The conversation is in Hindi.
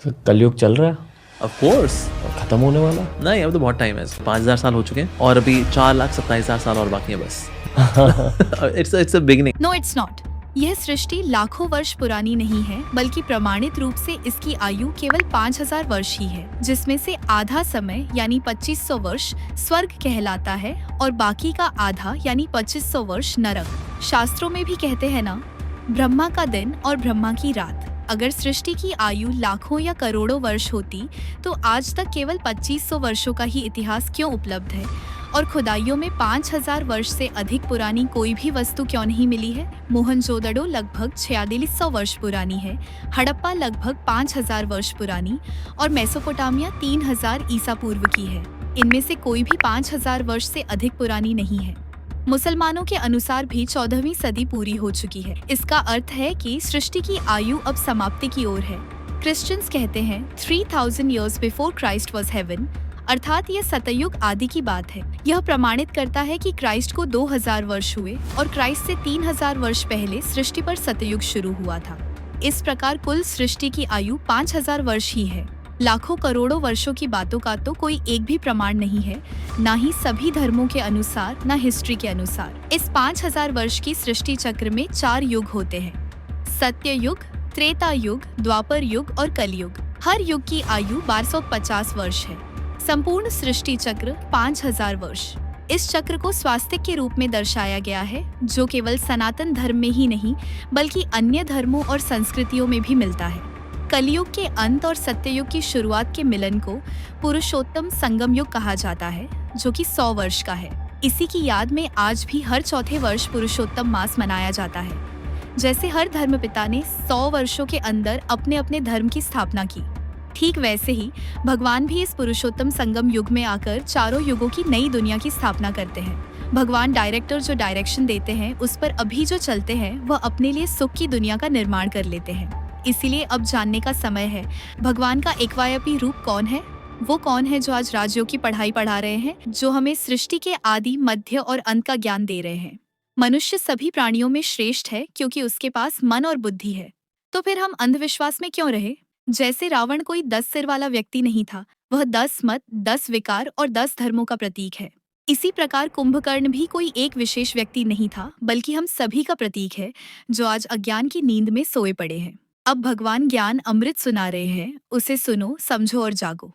फिर कलयुग चल रहा है ऑफ कोर्स। और खत्म होने वाला है। नहीं, अब तो बहुत टाइम है, 5,000 साल हो चुके हैं और अभी 4,27,000 साल और बाकी है बस। It's a beginning. No it's not. यह सृष्टि लाखों वर्ष पुरानी नहीं है, बल्कि प्रमाणित रूप से इसकी आयु केवल 5,000 वर्ष ही है, जिसमें से आधा समय यानी 2500 वर्ष स्वर्ग कहलाता है और बाकी का आधा यानी 2500 वर्ष नरक। शास्त्रों में भी कहते हैं ना, ब्रह्मा का दिन और ब्रह्मा की रात। अगर सृष्टि की आयु लाखों या करोड़ों वर्ष होती तो आज तक केवल 2500 वर्षों का ही इतिहास क्यों उपलब्ध है और खुदाइयों में 5,000 वर्ष से अधिक पुरानी कोई भी वस्तु क्यों नहीं मिली है। मोहनजोदड़ो लगभग 4600 वर्ष पुरानी है, हड़प्पा लगभग 5,000 वर्ष पुरानी और मेसोपोटामिया 3000 ईसा पूर्व की है। इनमें से कोई भी 5,000 वर्ष से अधिक पुरानी नहीं है। मुसलमानों के अनुसार भी 14वीं सदी पूरी हो चुकी है। इसका अर्थ है कि सृष्टि की आयु अब समाप्ति की ओर है। क्रिश्चियंस कहते हैं 3000 years before Christ was heaven, अर्थात यह सतयुग आदि की बात है। यह प्रमाणित करता है कि क्राइस्ट को 2000 वर्ष हुए और क्राइस्ट से 3000 वर्ष पहले सृष्टि पर सतयुग शुरू हुआ था। इस प्रकार कुल सृष्टि की आयु 5000 वर्ष ही है। लाखों करोड़ों वर्षों की बातों का तो कोई एक भी प्रमाण नहीं है, ना ही सभी धर्मों के अनुसार, ना हिस्ट्री के अनुसार। इस 5000 वर्ष की सृष्टि चक्र में 4 युग होते हैं: सत्य युग, त्रेता युग, द्वापर युग और कलयुग। हर युग की आयु 1250 वर्ष है। संपूर्ण सृष्टि चक्र 5000 वर्ष। इस चक्र को स्वास्तिक के रूप में दर्शाया गया है, जो केवल सनातन धर्म में ही नहीं बल्कि अन्य धर्मों और संस्कृतियों में भी मिलता है। कलयुग के अंत और सत्ययुग की शुरुआत के मिलन को पुरुषोत्तम संगम युग कहा जाता है, जो कि 100 वर्ष का है। इसी की याद में आज भी हर चौथे वर्ष पुरुषोत्तम मास मनाया जाता है। जैसे हर धर्मपिता ने 100 वर्षों के अंदर अपने अपने धर्म की स्थापना की, ठीक वैसे ही भगवान भी इस पुरुषोत्तम संगम युग में आकर चारों युगों की नई दुनिया की स्थापना करते हैं। भगवान डायरेक्टर जो डायरेक्शन देते हैं, उस पर अभी जो चलते हैं, वह अपने लिए सुख की दुनिया का निर्माण कर लेते हैं। इसीलिए अब जानने का समय है, भगवान का एकवायपी रूप कौन है। वो कौन है जो आज राजयोग की पढ़ाई पढ़ा रहे हैं, जो हमें सृष्टि के आदि, मध्य और अंत का ज्ञान दे रहे हैं। मनुष्य सभी प्राणियों में श्रेष्ठ है क्योंकि उसके पास मन और बुद्धि है। तो फिर हम अंधविश्वास में क्यों रहे? जैसे रावण कोई 10 सिर वाला व्यक्ति नहीं था, वह 10 मत, 10 विकार और 10 धर्मों का प्रतीक है। इसी प्रकार कुंभकर्ण भी कोई एक विशेष व्यक्ति नहीं था, बल्कि हम सभी का प्रतीक है, जो आज अज्ञान की नींद में सोए पड़े हैं। अब भगवान ज्ञान अमृत सुना रहे हैं, उसे सुनो, समझो और जागो।